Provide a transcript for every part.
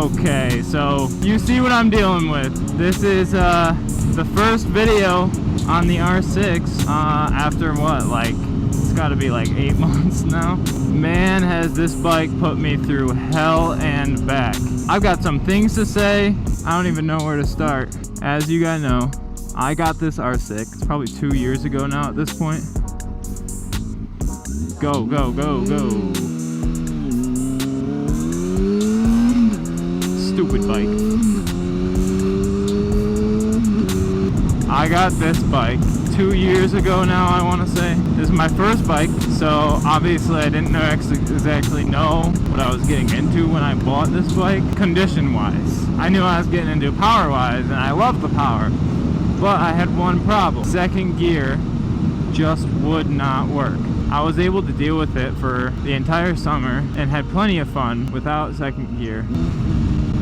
Okay, so you see what I'm dealing with. This is the first video on the R6 after what, like, it's got to be like 8 months now. Man, has this bike put me through hell and back. I've got some things to say. I don't even know where to start. As you guys know, I got this R6. It's probably 2 years ago now at this point. Go, go, go, go. Stupid bike. I got this bike 2 years ago now, I want to say. This is my first bike, so obviously I didn't exactly know what I was getting into when I bought this bike, condition-wise. I knew I was getting into power-wise, and I love the power. But I had one problem. Second gear just would not work. I was able to deal with it for the entire summer and had plenty of fun without second gear.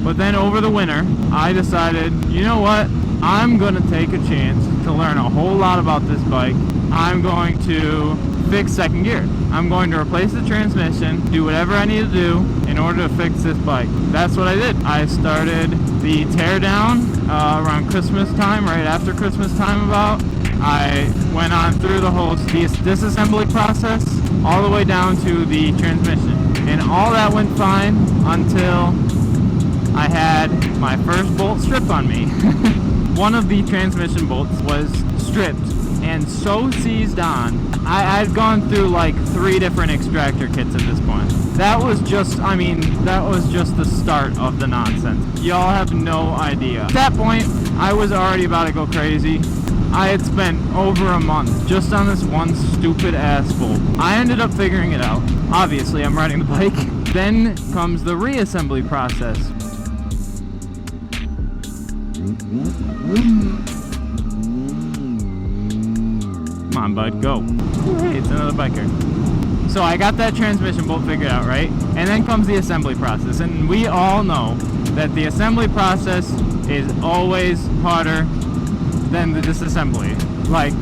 But then over the winter, I decided, you know what? I'm going to take a chance to learn a whole lot about this bike. I'm going to fix second gear. I'm going to replace the transmission, do whatever I need to do in order to fix this bike. That's what I did. I started the teardown around Christmas time, right after Christmas time about. I went on through the whole disassembly process all the way down to the transmission. And all that went fine until I had my first bolt stripped on me. One of the transmission bolts was stripped and so seized on. I'd gone through like 3 different extractor kits at this point. That was just, that was just the start of the nonsense. Y'all have no idea. At that point, I was already about to go crazy. I had spent over a month just on this one stupid ass bolt. I ended up figuring it out. Obviously, I'm riding the bike. Then comes the reassembly process. Come on, bud, go. Hey, it's another biker. So I got that transmission bolt figured out, right? And then comes the assembly process. And we all know that the assembly process is always harder than the disassembly. Like,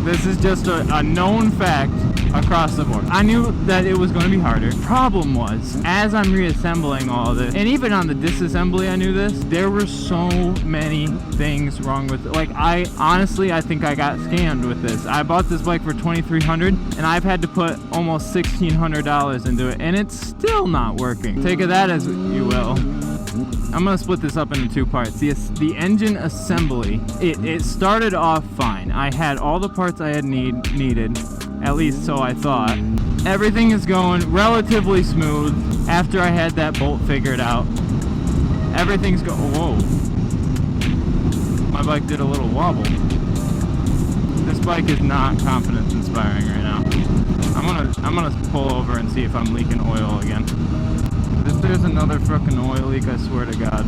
this is just a known fact across the board. I knew that it was going to be harder. Problem was, as I'm reassembling all of this, and even on the disassembly I knew this, there were so many things wrong with it. Like, I think I got scammed with this. I bought this bike for $2,300 and I've had to put almost $1,600 into it, and it's still not working. Take of that as you will. I'm gonna split this up into 2 parts. The engine assembly, it started off fine. I had all the parts I had needed, at least so I thought. Everything is going relatively smooth after I had that bolt figured out. Everything's whoa. My bike did a little wobble. This bike is not confidence inspiring right now. I'm gonna pull over and see if I'm leaking oil again. If there's another frickin' oil leak, I swear to God.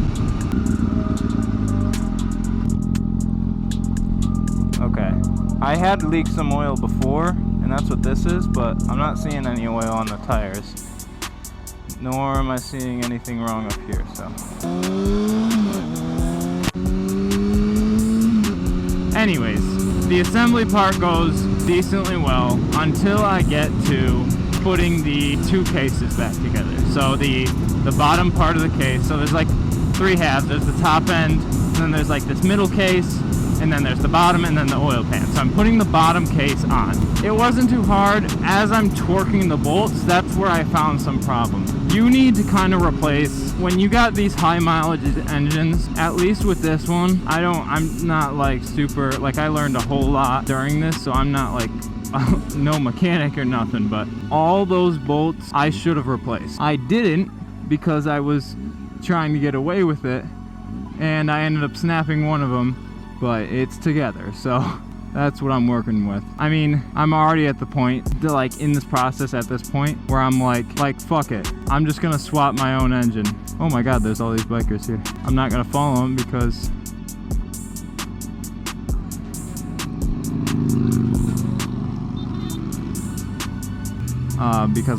Okay. I had leaked some oil before, and that's what this is, but I'm not seeing any oil on the tires. Nor am I seeing anything wrong up here, so. Anyways, the assembly part goes decently well until I get to putting the 2 cases back together. So the bottom part of the case, so there's like 3 halves. There's the top end, and then there's like this middle case, and then there's the bottom, and then the oil pan. So I'm putting the bottom case on. It wasn't too hard. As I'm torquing the bolts, that's where I found some problems. You need to kind of replace, when you got these high mileage engines, at least with this one, I'm not like super, like I learned a whole lot during this, so I'm not like no mechanic or nothing, but all those bolts I should have replaced. I didn't because I was trying to get away with it, and I ended up snapping one of them, but it's together, so that's what I'm working with. I'm already at the point, like in this process at this point, where I'm like fuck it. I'm just gonna swap my own engine. Oh my God, there's all these bikers here. I'm not gonna follow them because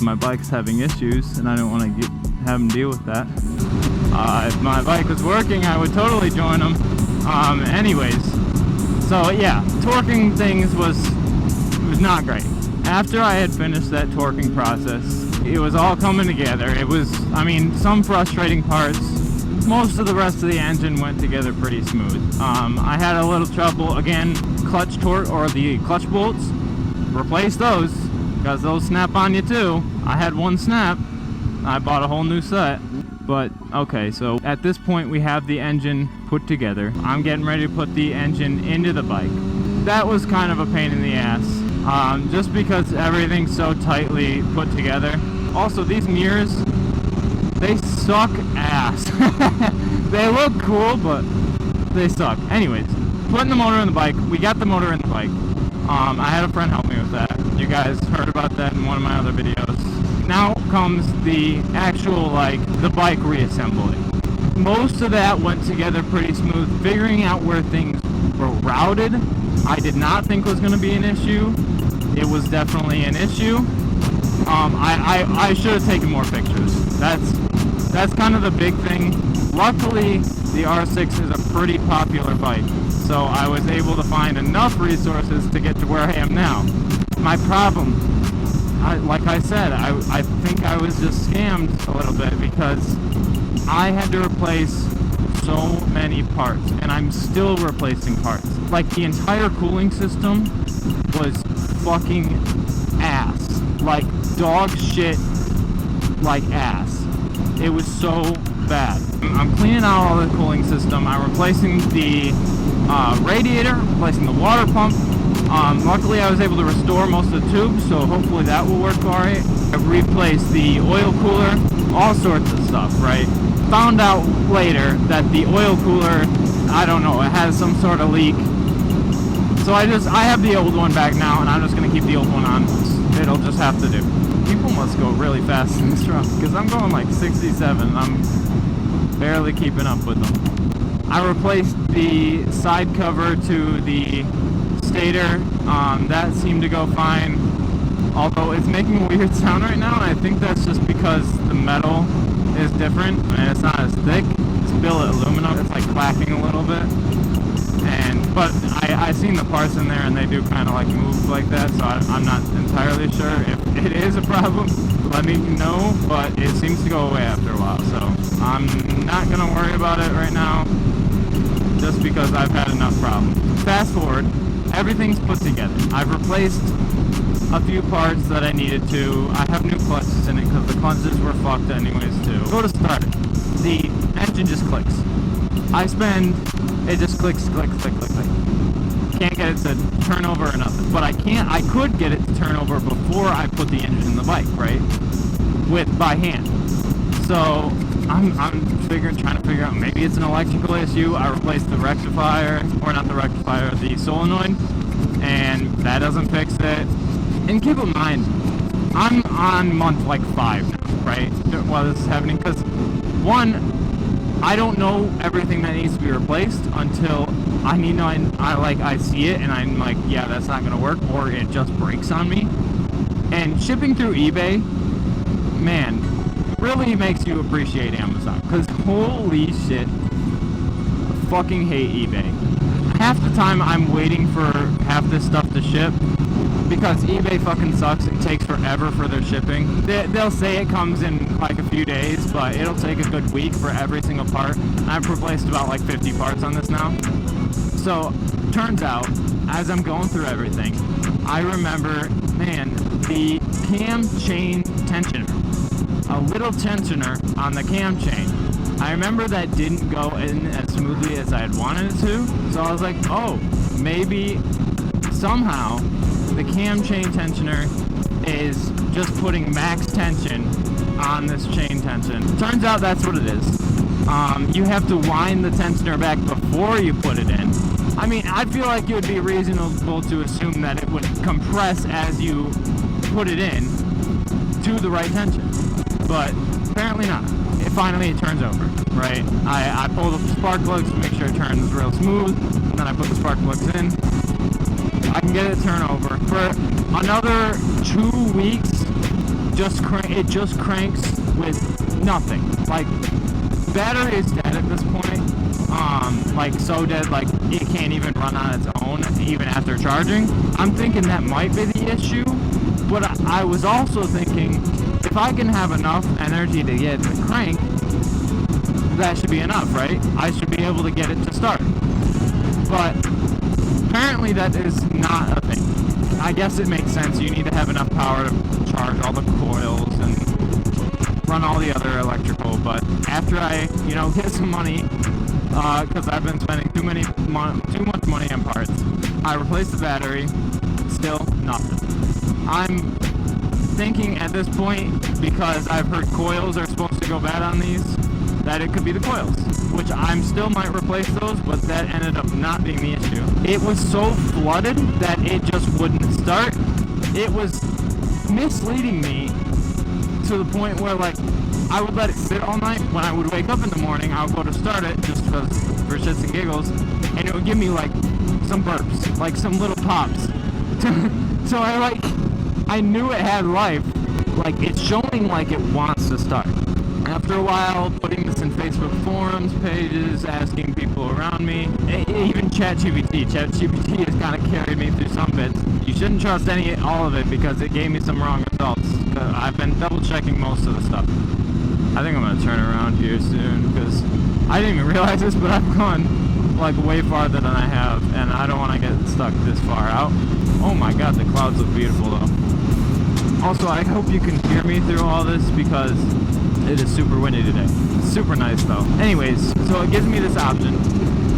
my bike's having issues, and I don't want to have them deal with that. If my bike was working, I would totally join them. Anyways, so yeah, torquing things was not great. After I had finished that torquing process, it was all coming together. It was, some frustrating parts, most of the rest of the engine went together pretty smooth. I had a little trouble, again, clutch torque, or the clutch bolts. Replace those, because those snap on you too. I had one snap. I bought a whole new set. But, okay, so at this point we have the engine put together. I'm getting ready to put the engine into the bike. That was kind of a pain in the ass, just because everything's so tightly put together. Also, these mirrors, they suck ass. They look cool, but they suck. Anyways, putting the motor in the bike. We got the motor in the bike. I had a friend help me with that. You guys heard about that in one of my other videos. Now comes the actual, the bike reassembly. Most of that went together pretty smooth. Figuring out where things were routed, I did not think was going to be an issue. It was definitely an issue. I should have taken more pictures. That's kind of the big thing. Luckily, the R6 is a pretty popular bike, so I was able to find enough resources to get to where I am now. My problem, like I said, I think I was just scammed a little bit, because I had to replace so many parts, and I'm still replacing parts. Like, the entire cooling system was fucking ass. Like, dog shit, like ass. It was so bad. I'm cleaning out all the cooling system. I'm replacing the radiator, replacing the water pump. Luckily I was able to restore most of the tubes, so hopefully that will work alright. I've replaced the oil cooler, all sorts of stuff, right? Found out later that the oil cooler, I don't know, it has some sort of leak. So I have the old one back now, and I'm just going to keep the old one on. It'll just have to do. People must go really fast in this truck, because I'm going like 67. I'm barely keeping up with them. I replaced the side cover to the stator. That seemed to go fine, although it's making a weird sound right now, and I think that's just because the metal is different and it's not as thick. It's billet aluminum. It's like clacking a little bit. But I seen the parts in there, and they do kind of like move like that, so I'm not entirely sure if it is a problem. Let me know, but it seems to go away after a while, so I'm not gonna worry about it right now, just because I've had enough problems. Fast forward, everything's put together. I've replaced a few parts that I needed to. I have new clutches in it because the clutches were fucked anyways too. Go to start it. The engine just clicks. It just clicks, click, click, click, click. Can't get it to turn over or nothing. But I could get it to turn over before I put the engine in the bike, right? By hand. So I'm trying to figure out, maybe it's an electrical issue. I replaced the rectifier, or not the rectifier, the solenoid, and that doesn't fix it. And keep in mind, I'm on month 5 now, right? While this is happening, because one, I don't know everything that needs to be replaced until I see it and I'm like, yeah, that's not gonna work, or it just breaks on me. And shipping through eBay, man, really makes you appreciate Amazon, because holy shit, I fucking hate eBay. Half the time I'm waiting for half this stuff to ship, because eBay fucking sucks. It takes forever for their shipping. They'll say it comes in like a few days, but it'll take a good week for every single part. I've replaced about 50 parts on this now. So, turns out, as I'm going through everything, I remember, man, the cam chain tensioner. A little tensioner on the cam chain. I remember that didn't go in as smoothly as I had wanted it to, so I was like, oh, maybe somehow the cam chain tensioner is just putting max tension on this chain tension. Turns out that's what it is. You have to wind the tensioner back before you put it in. I mean, I feel like it would be reasonable to assume that it would compress as you put it in to the right tension, but apparently not. Finally it turns over, right? I pulled up the spark plugs to make sure it turns real smooth, and then I put the spark plugs in. I can get it to turn over. For another 2 weeks, it just cranks with nothing. Like, battery is dead at this point. So dead, it can't even run on its own, even after charging. I'm thinking that might be the issue, but I was also thinking, if I can have enough energy to get it to crank, that should be enough, right? I should be able to get it to start. But apparently that is not a thing. I guess it makes sense. You need to have enough power to charge all the coils and run all the other electrical. But after I, get some money, because I've been spending too much money on parts, I replaced the battery. Still nothing. I'm thinking at this point, because I've heard coils are supposed to go bad on these, that it could be the coils, which I still might replace those, but that ended up not being the issue. It was so flooded that it just wouldn't start. It was misleading me to the point where, like, I would let it sit all night. When I would wake up in the morning, I would go to start it just for shits and giggles, and it would give me like some burps, like some little pops. So I knew it had life. Like, it's showing like it wants to start. After a while, putting this in Facebook forums pages, asking people around me, even ChatGPT has kind of carried me through some bits. You shouldn't trust all of it because it gave me some wrong results. I've been double checking most of the stuff. I think I'm gonna turn around here soon because I didn't even realize this, but I've gone like way farther than I have, and I don't want to get stuck this far out. Oh my god, the clouds look beautiful though. Also, I hope you can hear me through all this because it is super windy today. Super nice though. Anyways, so it gives me this option.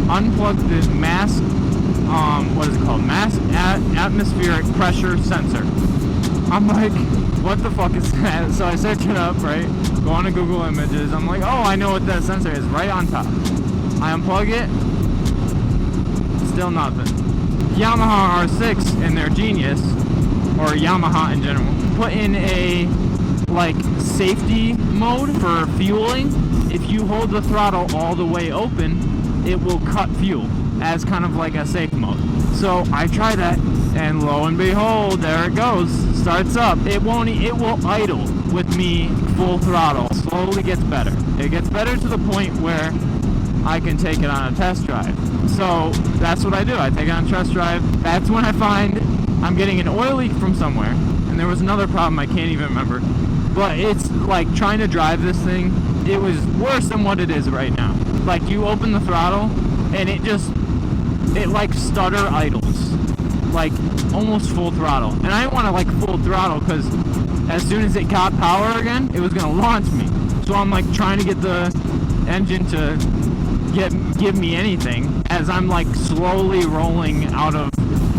Unplug the mass, what is it called? Mass atmospheric pressure sensor. I'm like, what the fuck is that? So I search it up, right? Go on to Google Images. I'm like, oh, I know what that sensor is, right on top. I unplug it. Still nothing. Yamaha R6 and their genius, or Yamaha in general, put in a like safety mode for fueling. If you hold the throttle all the way open, it will cut fuel as kind of like a safe mode. So I try that, and lo and behold, there it goes. Starts up. It will idle with me full throttle. Slowly gets better. It gets better to the point where I can take it on a test drive. So that's what I do. I take it on a test drive. That's when I find I'm getting an oil leak from somewhere. And there was another problem I can't even remember. But it's like trying to drive this thing, it was worse than what it is right now. Like, you open the throttle and it like stutter idles, like almost full throttle. And I didn't want to like full throttle because as soon as it got power again, it was gonna launch me. So I'm like trying to get the engine to give me anything as I'm like slowly rolling out of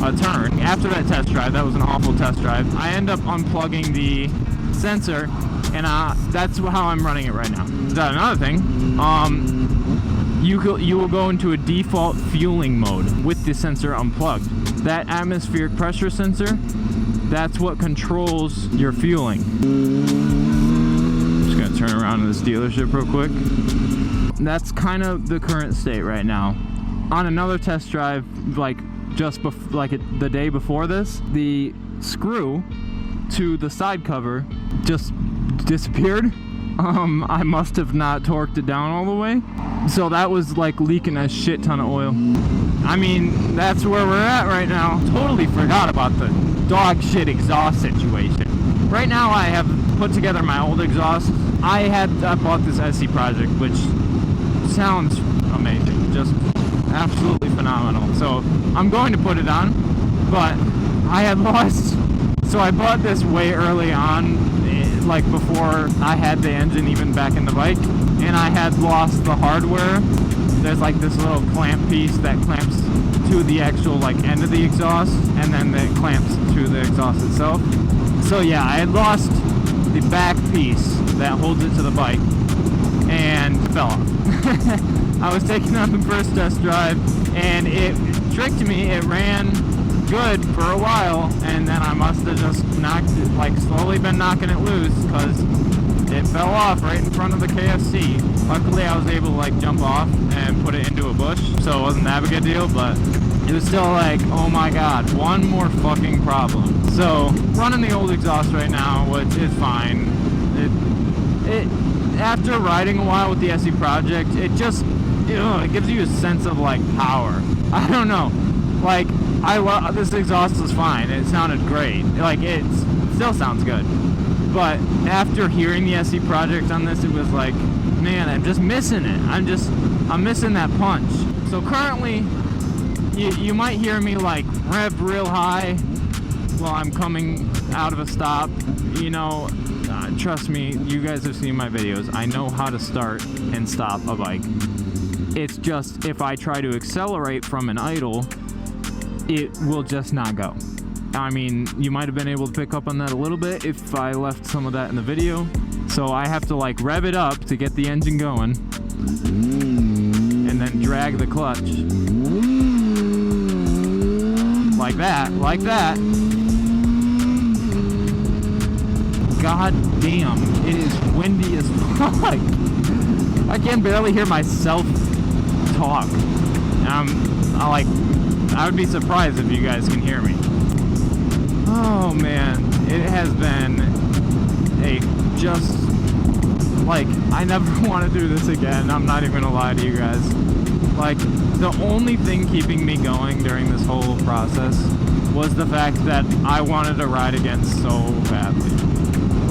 a turn. After that test drive, that was an awful test drive, I end up unplugging the sensor, and that's how I'm running it right now. That's another thing. You will go into a default fueling mode with the sensor unplugged. That atmospheric pressure sensor, that's what controls your fueling. Just gonna turn around to this dealership real quick. That's kind of the current state right now. On another test drive, like the day before this, the screw to the side cover just disappeared. I must have not torqued it down all the way, so that was like leaking a shit ton of oil. I mean, that's where we're at right now. Totally forgot about the dog shit exhaust situation. Right now I have put together my old exhaust. I bought this SC project, which sounds amazing, just absolutely phenomenal. So I'm going to put it on, but I had lost. So I bought this way early on, like before I had the engine even back in the bike, and I had lost the hardware. There's like this little clamp piece that clamps to the actual like end of the exhaust, and then it clamps to the exhaust itself. So yeah, I had lost the back piece that holds it to the bike and fell off. I was taking it on the first test drive, and it tricked me. It ran good for a while, and then I must have just slowly been knocking it loose because it fell off right in front of the KFC. Luckily I was able to jump off and put it into a bush, so it wasn't that big a deal, but it was still like, oh my god, one more fucking problem. So running the old exhaust right now, which is fine. It after riding a while with the SE project, it just it gives you a sense of power. I don't know, this exhaust is fine. It sounded great. It still sounds good. But after hearing the SE project on this, it was like, man, I'm just missing it. I'm missing that punch. So currently, you might hear me like rev real high while I'm coming out of a stop. You know, trust me, you guys have seen my videos. I know how to start and stop a bike. It's just if I try to accelerate from an idle, it will just not go. I mean, you might have been able to pick up on that a little bit if I left some of that in the video. So I have to like rev it up to get the engine going and then drag the clutch. Like that, like that. God damn, it is windy as fuck. I can barely hear myself talk. I would be surprised if you guys can hear me. Oh man, it has been I never want to do this again. I'm not even gonna lie to you guys. Like, the only thing keeping me going during this whole process was the fact that I wanted to ride again so badly.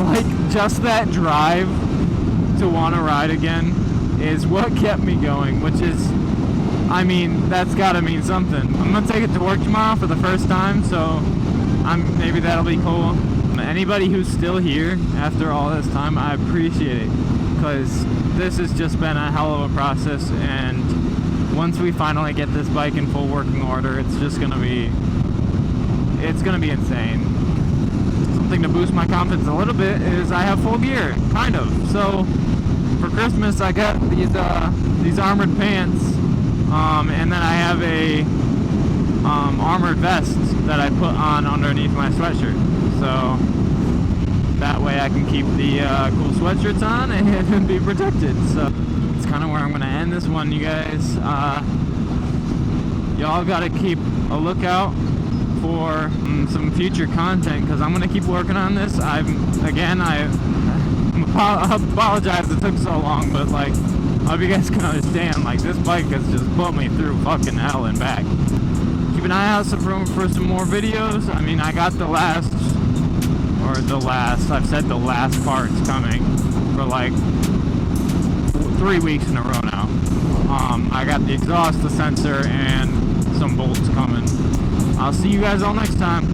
Like, just that drive to want to ride again is what kept me going, which is, I mean, that's gotta mean something. I'm gonna take it to work tomorrow for the first time, so maybe that'll be cool. Anybody who's still here after all this time, I appreciate it, because this has just been a hell of a process, and once we finally get this bike in full working order, it's gonna be insane. Something to boost my confidence a little bit is I have full gear, kind of. So for Christmas I got these armored pants, and then I have a armored vest that I put on underneath my sweatshirt. So that way I can keep the cool sweatshirts on and be protected. So it's kind of where I'm going to end this one, you guys. Y'all got to keep a lookout for some future content, because I'm going to keep working on this. I apologize it took so long, but like, I hope you guys can understand, like, this bike has just put me through fucking hell and back. Keep an eye out for some more videos. I mean, I got I've said the last part's coming for like 3 weeks in a row now. I got the exhaust, the sensor, and some bolts coming. I'll see you guys all next time.